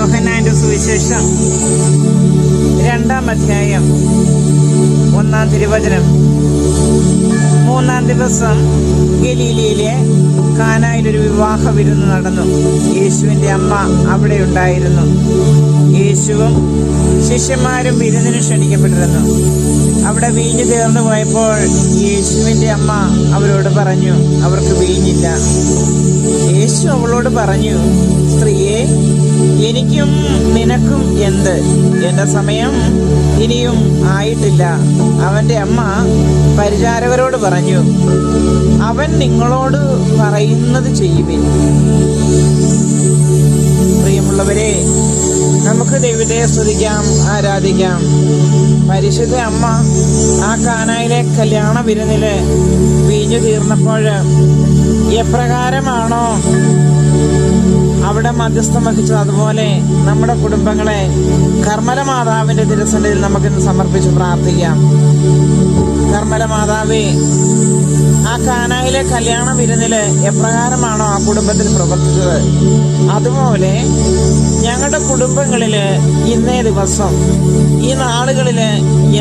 യോഹന്നാന്റെ സുവിശേഷം 2-ാം അധ്യായം 1-ാം തിരുവചനം. 3-ാം ദിവസം ഗലീലയിലെ കാനായിലൊരു വിവാഹ വിരുന്ന് നടന്നു. യേശുവിന്റെ അമ്മ അവിടെ ഉണ്ടായിരുന്നു. യേശുവും ശിഷ്യന്മാരും വിരുന്നിന് ക്ഷണിക്കപ്പെട്ടിരുന്നു. അവിടെ വീഞ്ഞ് തീർന്നു പോയപ്പോൾ യേശുവിന്റെ അമ്മ അവരോട് പറഞ്ഞു, അവർക്ക് വീഞ്ഞില്ല. യേശു അവളോട് പറഞ്ഞു, സ്ത്രീയെ, എനിക്കും നിനക്കും എന്ത്? എന്റെ സമയം ഇനിയും ആയിട്ടില്ല. അവന്റെ അമ്മ പരിചാരകരോട് പറഞ്ഞു, അവൻ നിങ്ങളോട് പറയുന്നത് ചെയ്യുവിൻ. പ്രിയമുള്ളവരെ, നമുക്ക് ദൈവത്തെ സ്തുതിക്കാം, ആരാധിക്കാം. പരിശുദ്ധ അമ്മ ആ കാനായിലെ കല്യാണ വിരുന്നില് വീഞ്ഞു തീർന്നപ്പോൾ എപ്രകാരമാണോ അവിടെ മധ്യസ്ഥം വഹിച്ചത്, അതുപോലെ നമ്മുടെ കുടുംബങ്ങളെ കർമ്മല മാതാവിന്റെ തിരുസന്നിധിയിൽ നമുക്കിന്ന് സമർപ്പിച്ച് പ്രാർത്ഥിക്കാം. കർമ്മല മാതാവേ, ആ കാനായിലെ കല്യാണ വിരുന്നില് എപ്രകാരമാണോ ആ കുടുംബത്തിൽ പ്രവർത്തിച്ചത്, അതുപോലെ ഞങ്ങളുടെ കുടുംബങ്ങളില് ഇന്നേ ദിവസം ഈ നാളുകളില്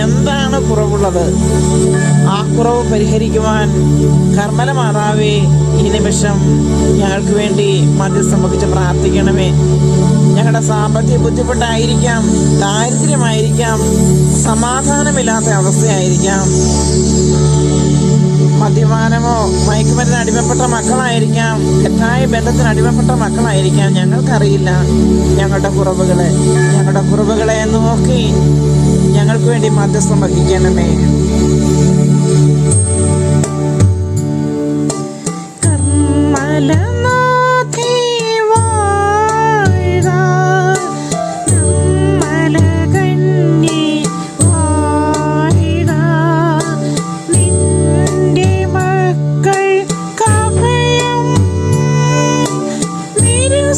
എന്താണ് കുറവുള്ളത്, ആ കുറവ് പരിഹരിക്കുവാൻ കർമ്മല മാതാവേ ഈ നിമിഷം ഞങ്ങൾക്ക് വേണ്ടി മധ്യസ്ഥം വഹിച്ച് പ്രാർത്ഥിക്കണമേ. ഞങ്ങളുടെ സാമ്പത്തിക ബുദ്ധിമുട്ടായിരിക്കാം, ദാരിദ്ര്യമായിരിക്കാം, സമാധാനമില്ലാത്ത അവസ്ഥയായിരിക്കാം, മദ്യപാനമോ മയക്കുമരുന്ന് അടിമപ്പെട്ട മക്കളായിരിക്കാം, തെറ്റായ ബന്ധത്തിന് അടിമപ്പെട്ട മക്കളായിരിക്കാം. ഞങ്ങൾക്കറിയില്ല ഞങ്ങളുടെ കുറവുകളെ നോക്കി ഞങ്ങൾക്ക് വേണ്ടി മധ്യസ്ഥം വഹിക്കണമേ.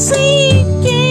Seeking